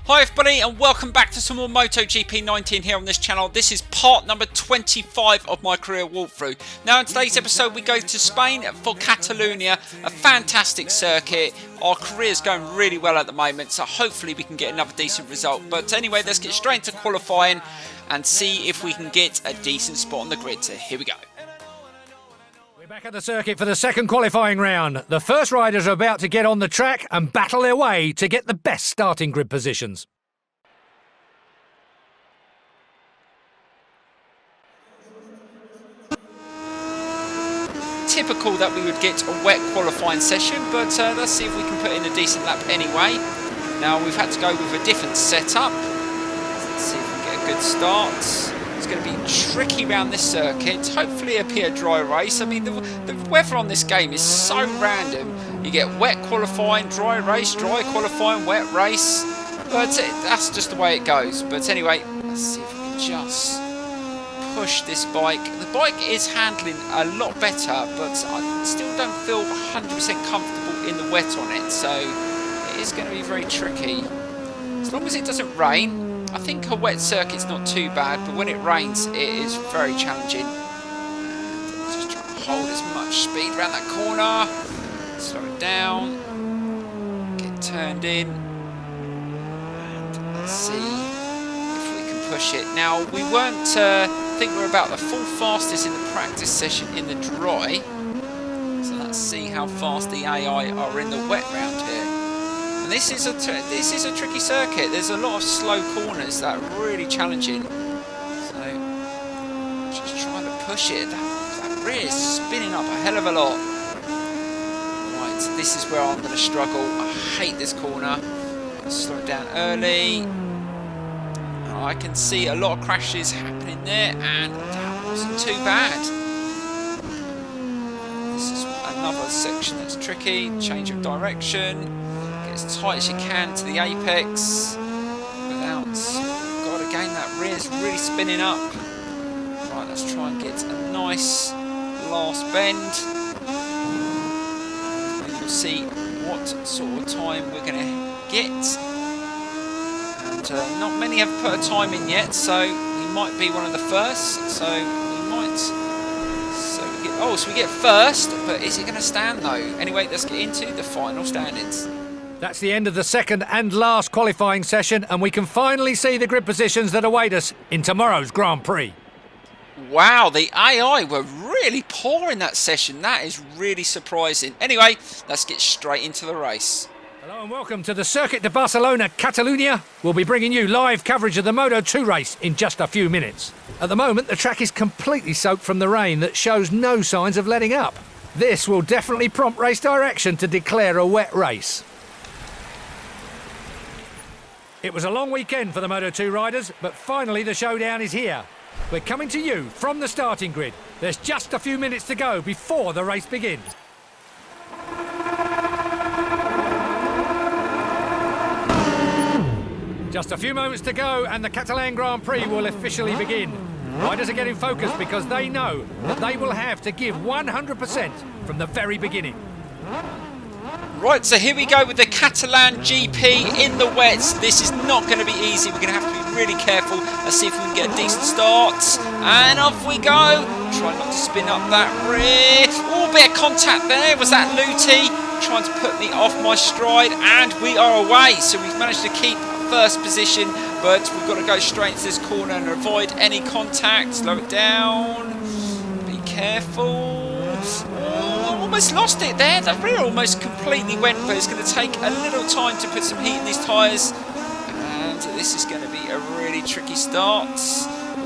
Hi everybody and welcome back to some more MotoGP 19 here on this channel. This is part number 25 of my career walkthrough. Now in today's episode we go to Spain for Catalonia, a fantastic circuit. Our career's going really well at the moment, so hopefully we can get another decent result. But anyway, let's get straight into qualifying and see if we can get a decent spot on the grid. So here we go. Back at the circuit for the second qualifying round. The first riders are about to get on the track and battle their way to get the best starting grid positions. Typical that we would get a wet qualifying session, but let's see if we can put in a decent lap anyway. Now we've had to go with a different setup. Let's see if we can get a good start. It's going to be tricky around this circuit. Hopefully it'll be a dry race. I mean, the weather on this game is so random. You get wet qualifying, dry race, dry qualifying, wet race. But that's just the way it goes. But anyway, let's see if we can just push this bike. The bike is handling a lot better, but I still don't feel 100% comfortable in the wet on it. So it is going to be very tricky. As long as it doesn't rain. I think a wet circuit's not too bad, but when it rains, it is very challenging. And just trying to hold as much speed around that corner. Slow it down. Get turned in. And let's see if we can push it. Now, we weren't, I think we're about the fourth fastest in the practice session in the dry. So let's see how fast the AI are in the wet round here. And this is a tricky circuit. There's a lot of slow corners that are really challenging. So just trying to push it. That rear is spinning up a hell of a lot. Right, this is where I'm going to struggle. I hate this corner. I'll slow it down early. I can see a lot of crashes happening there, and that wasn't too bad. This is another section that's tricky. Change of direction. As tight as you can to the apex without, got to gain that rear, it's really spinning up. Right, let's try and get a nice last bend. And we'll see what sort of time we're going to get. And not many have put a time in yet, so we might be one of the first. So we might. So we get first, but is it going to stand though? Anyway, let's get into the final standings. That's the end of the second and last qualifying session, and we can finally see the grid positions that await us in tomorrow's Grand Prix. Wow, the AI were really poor in that session. That is really surprising. Anyway, let's get straight into the race. Hello and welcome to the Circuit de Barcelona, Catalonia. We'll be bringing you live coverage of the Moto2 race in just a few minutes. At the moment, the track is completely soaked from the rain that shows no signs of letting up. This will definitely prompt race direction to declare a wet race. It was a long weekend for the Moto2 riders, but finally the showdown is here. We're coming to you from the starting grid. There's just a few minutes to go before the race begins. Just a few moments to go and the Catalan Grand Prix will officially begin. Riders are getting focused because they know that they will have to give 100% from the very beginning. Right, so here we go with the Catalan GP in the wets. This is not going to be easy. We're going to have to be really careful. Let's see if we can get a decent start. And off we go. Try not to spin up that rear. Oh, bit of contact there. Was that LØTHI trying to put me off my stride? And we are away. So we've managed to keep first position, but we've got to go straight into this corner and avoid any contact. Slow it down. Be careful. Oh, almost lost it there. The rear almost completely went, but it's going to take a little time to put some heat in these tyres. And this is going to be a really tricky start.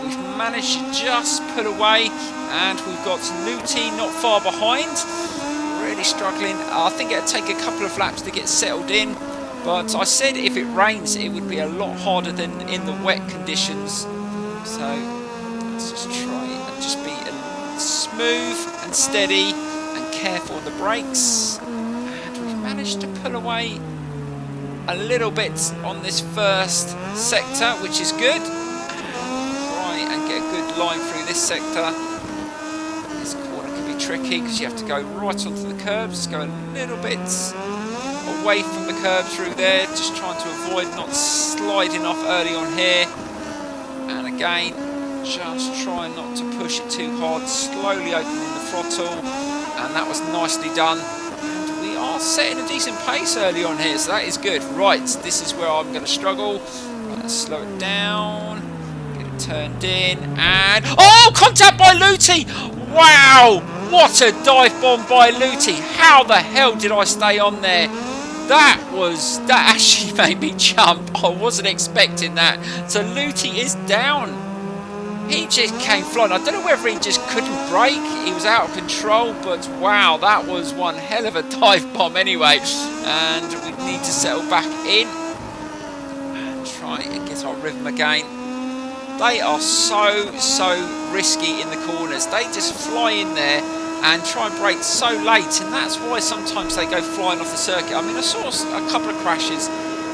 We've managed to just pull away, and we've got LØTHI not far behind. Really struggling. I think it'll take a couple of laps to get settled in. But I said if it rains, it would be a lot harder than in the wet conditions. So let's just try and just be smooth and steady and careful on the brakes. And we've managed to pull away a little bit on this first sector, which is good. Try and get a good line through this sector. This corner can be tricky because you have to go right onto the curbs. Let's go a little bit away from the curb through there, just trying to avoid not sliding off early on here. And again, just trying not to push it too hard, slowly opening the throttle, and that was nicely done. And we are setting a decent pace early on here, so that is good. Right, this is where I'm going to struggle. Let's slow it down, get it turned in, and oh, contact by LØTHI! Wow, what a dive bomb by LØTHI! How the hell did I stay on there? That actually made me jump. I wasn't expecting that. So LØTHI is down. He just came flying. I don't know whether he just couldn't brake. He was out of control, but wow, that was one hell of a dive bomb anyway. And we need to settle back in and try and get our rhythm again. They are so risky in the corners. They just fly in there and try and brake so late, and that's why sometimes they go flying off the circuit. I mean, I saw a couple of crashes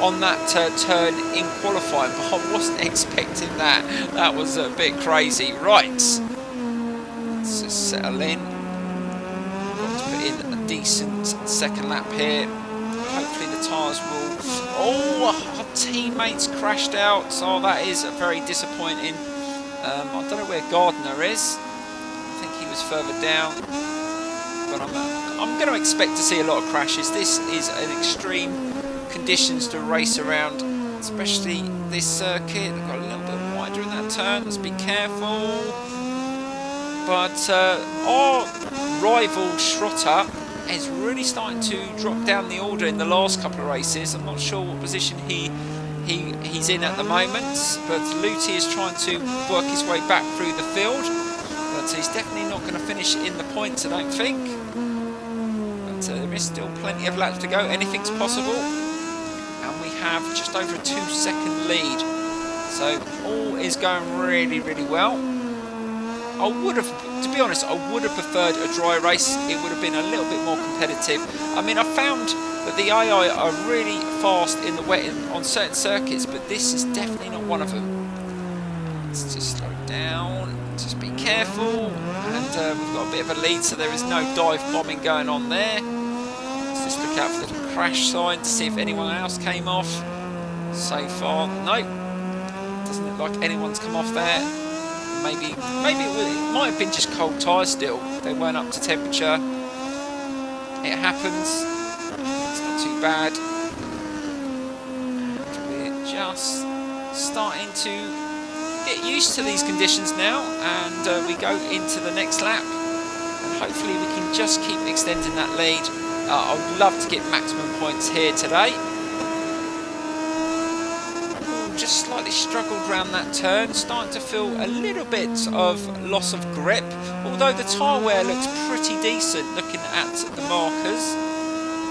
on that turn in qualifying, but I wasn't expecting that. That was a bit crazy. Right, let's just settle in. Got to put in a decent second lap here. Hopefully the tyres will... Oh, our teammates crashed out, so that is very disappointing. I don't know where Gardner is. Was further down, but I'm going to expect to see a lot of crashes. This is an extreme conditions to race around, especially this circuit. Got a little bit wider in that turn. Let's be careful. But our rival Schrotter is really starting to drop down the order in the last couple of races. I'm not sure what position he's in at the moment, but LØTHI is trying to work his way back through the field. But he's definitely not going to finish in the points, I don't think. But there is still plenty of laps to go. Anything's possible. And we have just over a 2-second lead. So all is going really, really well. I would have, to be honest, I would have preferred a dry race. It would have been a little bit more competitive. I mean, I found that the AI are really fast in the wet on certain circuits, but this is definitely not one of them. Let's just slow down. Just be careful, and we've got a bit of a lead, so there is no dive bombing going on there. Let's just look out for the crash sign to see if anyone else came off. So far, no. Doesn't look like anyone's come off there. Maybe it might have been just cold tyres still. They weren't up to temperature. It happens. It's not too bad. And we're just starting to get used to these conditions now, and we go into the next lap, and hopefully we can just keep extending that lead. I would love to get maximum points here today. Just slightly struggled around that turn, starting to feel a little bit of loss of grip, although the tyre wear looks pretty decent looking at the markers.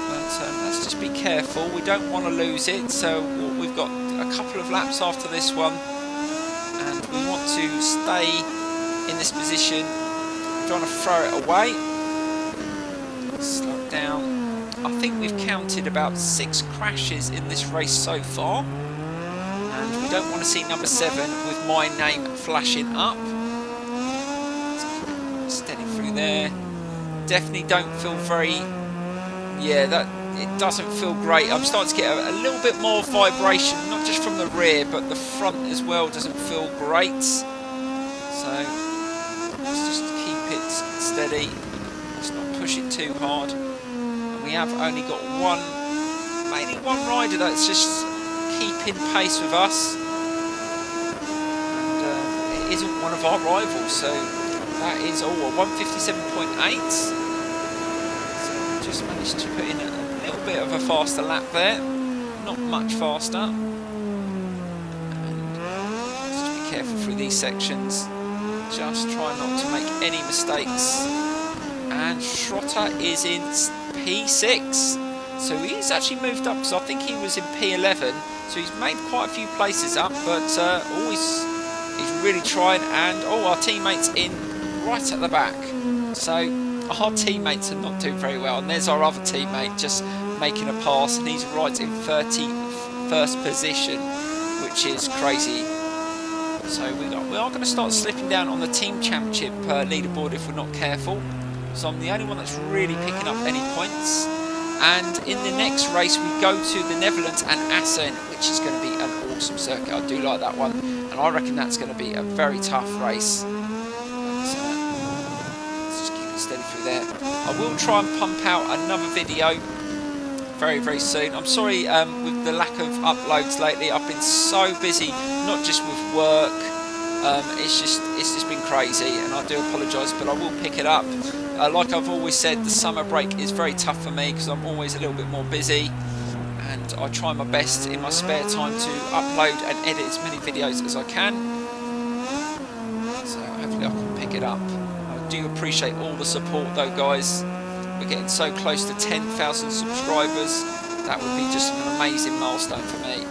But let's just be careful, we don't want to lose it. So we've got a couple of laps after this one, and we want to stay in this position, trying to throw it away. Slow it down. I think we've counted about 6 crashes in this race so far, and we don't want to see number 7 with my name flashing up. Steady through there. Definitely don't feel very... yeah, that it doesn't feel great. I'm starting to get a little bit more vibration, not just from the rear, but the front as well doesn't feel great. So let's just keep it steady. Let's not push it too hard. And we have only got mainly one rider that's just keeping pace with us. And it isn't one of our rivals, so that is a 157.8. Just managed to put in a little bit of a faster lap there, not much faster. And just be careful through these sections, just try not to make any mistakes. And Schrotter is in P6, so he's actually moved up, because I think he was in P11, so he's made quite a few places up, but he's really trying. And our teammates in right at the back, so our teammates are not doing very well, and there's our other teammate just making a pass, and he's right in 31st position, which is crazy. So we are going to start slipping down on the team championship leaderboard if we're not careful. So I'm the only one that's really picking up any points, And in the next race, we go to the Netherlands and Assen, which is going to be an awesome circuit. I do like that one, and I reckon that's going to be a very tough race. Let's just keep it steady through there. I will try and pump out another video very, very soon. I'm sorry with the lack of uploads lately. I've been so busy, not just with work. It's just been crazy, and I do apologise, but I will pick it up. Like I've always said, the summer break is very tough for me because I'm always a little bit more busy, and I try my best in my spare time to upload and edit as many videos as I can. So hopefully I can pick it up. I do appreciate all the support though, guys. We're getting so close to 10,000 subscribers. That would be just an amazing milestone for me.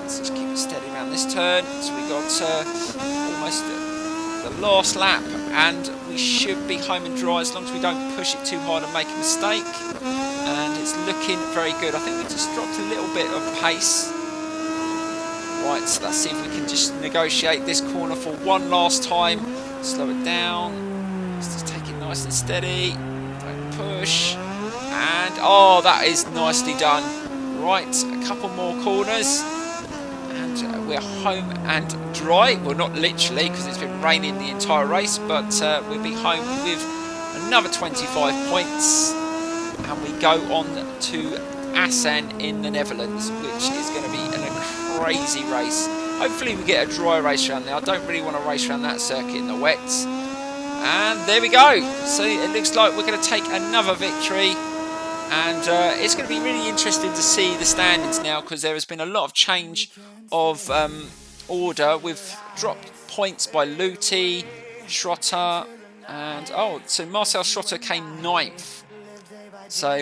Let's just keep it steady around this turn. So we got almost the last lap, and we should be home and dry as long as we don't push it too hard and make a mistake. And it's looking very good. I think we just dropped a little bit of pace. Right, so let's see if we can just negotiate this corner for one last time. Slow it down. Let's just take it nice and steady. Don't push. And oh, that is nicely done. Right, a couple more corners. We're home and dry. Well, not literally, because it's been raining the entire race, but we'll be home with another 25 points, and we go on to Assen in the Netherlands, which is going to be a crazy race. Hopefully we get a dry race around there. I don't really want to race around that circuit in the wet. And there we go. So it looks like we're going to take another victory. And it's going to be really interesting to see the standings now, because there has been a lot of change of order. We've dropped points by LÖTHI, Schrotter, and so Marcel Schrotter came 9th. So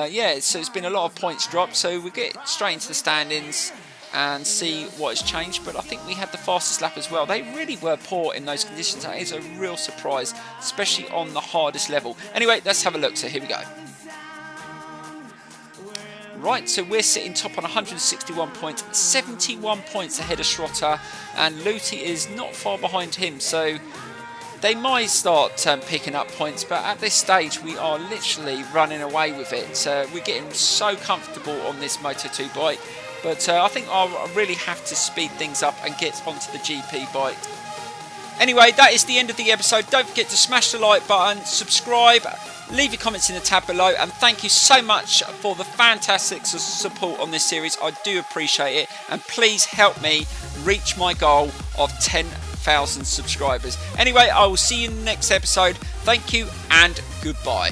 yeah, so it's been a lot of points dropped. So we'll get straight into the standings and see what has changed. But I think we had the fastest lap as well. They really were poor in those conditions. That is a real surprise, especially on the hardest level. Anyway, let's have a look. So here we go. Right, so we're sitting top on 161 points, 71 points ahead of Schrotter, and LÖTHI is not far behind him, so they might start picking up points, but at this stage we are literally running away with it. We're getting so comfortable on this Moto2 bike, but I think I'll really have to speed things up and get onto the GP bike. Anyway, that is the end of the episode. Don't forget to smash the like button, subscribe, leave your comments in the tab below, and thank you so much for the fantastic support on this series. I do appreciate it, and please help me reach my goal of 10,000 subscribers. Anyway, I will see you in the next episode. Thank you and goodbye.